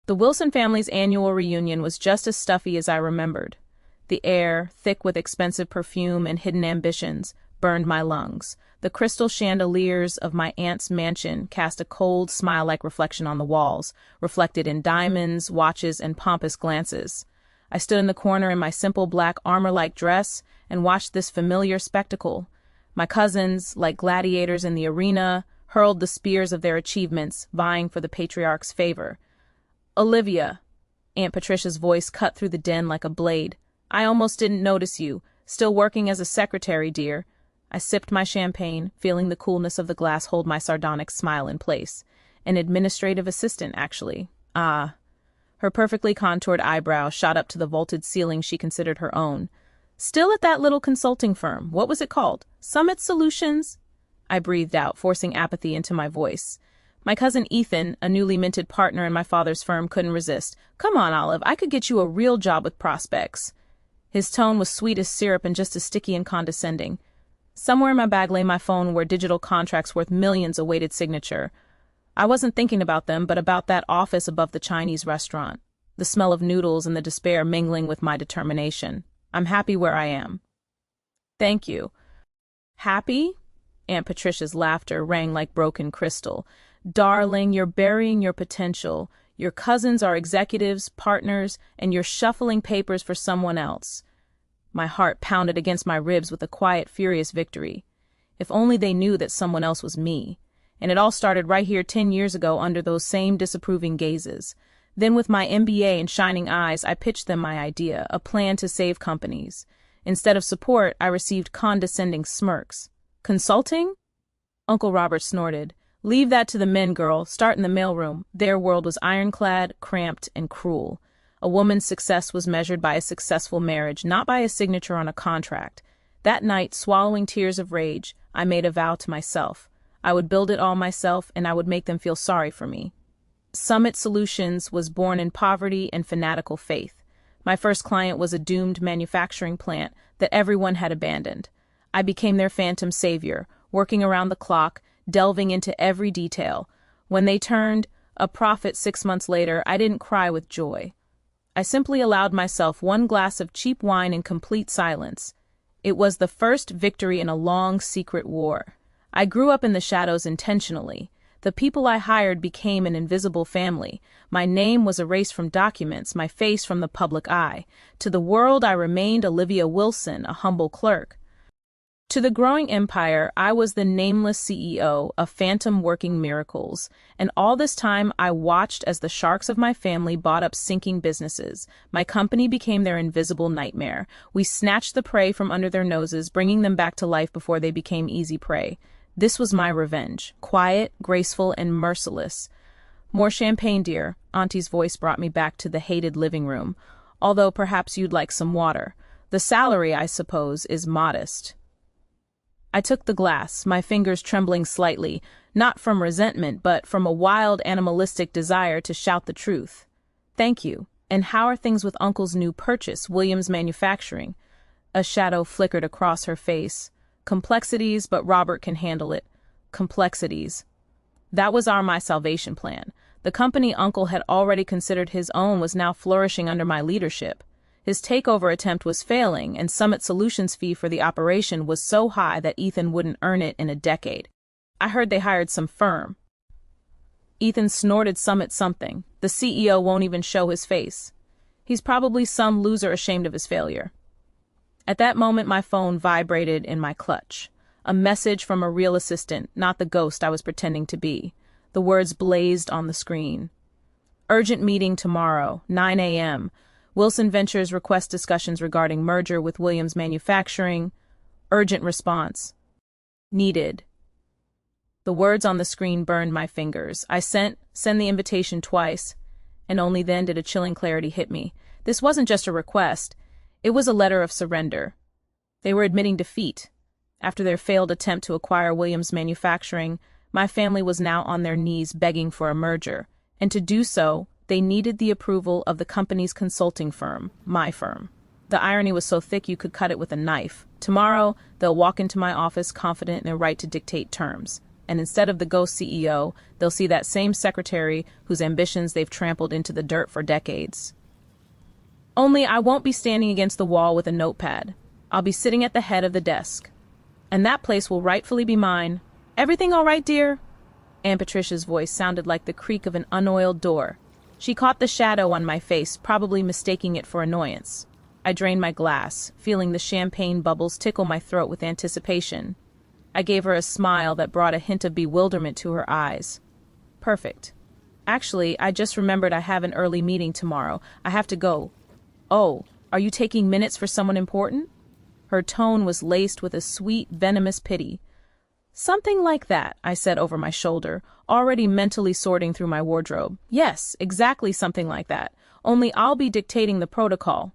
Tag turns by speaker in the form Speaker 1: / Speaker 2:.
Speaker 1: The Wilson family's annual reunion was just as stuffy as I remembered. The air, thick with expensive perfume and hidden ambitions, burned my lungs. The crystal chandeliers of my aunt's mansion cast a cold, smile-like reflection on the walls, reflected in diamonds, watches, and pompous glances. I stood in the corner in my simple black armor-like dress and watched this familiar spectacle. My cousins, like gladiators in the arena, hurled the spears of their achievements, vying for the patriarch's favor. "Olivia," Aunt Patricia's voice cut through the din like a blade. "I almost didn't notice you. Still working as a secretary, dear." I sipped my champagne, feeling the coolness of the glass hold my sardonic smile in place. An administrative assistant, actually. Ah. Her perfectly contoured eyebrow shot up to the vaulted ceiling she considered her own. "Still at that little consulting firm. What was it called? Summit Solutions?" I breathed out, forcing apathy into my voice. My cousin Ethan, a newly minted partner in my father's firm, couldn't resist. "Come on, Olive, I could get you a real job with prospects." His tone was sweet as syrup and just as sticky and condescending. Somewhere in my bag lay my phone where digital contracts worth millions awaited signature. I wasn't thinking about them, but about that office above the Chinese restaurant. The smell of noodles and the despair mingling with my determination. I'm happy where I am. "Thank you." "Happy?" Aunt Patricia's laughter rang like broken crystal. "Darling, you're burying your potential. Your cousins are executives, partners, and you're shuffling papers for someone else." My heart pounded against my ribs with a quiet, furious victory. If only they knew that someone else was me. And it all started right here 10 years ago under those same disapproving gazes. Then with my MBA and shining eyes, I pitched them my idea, a plan to save companies. Instead of support, I received condescending smirks. "Consulting?" Uncle Robert snorted. "Leave that to the men, girl. Start in the mailroom." Their world was ironclad, cramped, and cruel. A woman's success was measured by a successful marriage, not by a signature on a contract. That night, swallowing tears of rage, I made a vow to myself. I would build it all myself, and I would make them feel sorry for me. Summit Solutions was born in poverty and fanatical faith. My first client was a doomed manufacturing plant that everyone had abandoned. I became their phantom savior, working around the clock, delving into every detail. When they turned a profit 6 months later, I didn't cry with joy. I simply allowed myself one glass of cheap wine in complete silence. It was the first victory in a long, secret war. I grew up in the shadows intentionally. The people I hired became an invisible family. My name was erased from documents, my face from the public eye. To the world I remained Olivia Wilson, a humble clerk. To the growing empire, I was the nameless CEO, a phantom working miracles. And all this time, I watched as the sharks of my family bought up sinking businesses. My company became their invisible nightmare. We snatched the prey from under their noses, bringing them back to life before they became easy prey. This was my revenge, quiet, graceful, and merciless. "More champagne, dear." Auntie's voice brought me back to the hated living room. "Although perhaps you'd like some water. The salary, I suppose, is modest." I took the glass, my fingers trembling slightly, not from resentment, but from a wild, animalistic desire to shout the truth. "Thank you. And how are things with Uncle's new purchase, Williams Manufacturing?" A shadow flickered across her face. "Complexities, but Robert can handle it." Complexities. That was my salvation plan. The company Uncle had already considered his own was now flourishing under my leadership. His takeover attempt was failing, and Summit Solutions' fee for the operation was so high that Ethan wouldn't earn it in a decade. I heard they hired some firm. Ethan snorted Summit something. "The CEO won't even show his face. He's probably some loser ashamed of his failure." At that moment, my phone vibrated in my clutch. A message from a real assistant, not the ghost I was pretending to be. The words blazed on the screen. "Urgent meeting tomorrow, 9 a.m. Wilson Ventures request discussions regarding merger with Williams Manufacturing. Urgent response. Needed." The words on the screen burned my fingers. I send the invitation twice, and only then did a chilling clarity hit me. This wasn't just a request. It was a letter of surrender. They were admitting defeat. After their failed attempt to acquire Williams Manufacturing, my family was now on their knees begging for a merger, and to do so, they needed the approval of the company's consulting firm, my firm. The irony was so thick you could cut it with a knife. Tomorrow, they'll walk into my office confident in their right to dictate terms. and instead of the ghost CEO, they'll see that same secretary whose ambitions they've trampled into the dirt for decades. Only I won't be standing against the wall with a notepad. I'll be sitting at the head of the desk. And that place will rightfully be mine. Everything all right, dear? Aunt Patricia's voice sounded like the creak of an unoiled door. She caught the shadow on my face, probably mistaking it for annoyance. I drained my glass, feeling the champagne bubbles tickle my throat with anticipation. I gave her a smile that brought a hint of bewilderment to her eyes. Perfect. Actually, I just remembered I have an early meeting tomorrow. I have to go. Oh, are you taking minutes for someone important? Her tone was laced with a sweet, venomous pity. Something like that, I said over my shoulder, already mentally sorting through my wardrobe. Yes, exactly something like that. Only I'll be dictating the protocol.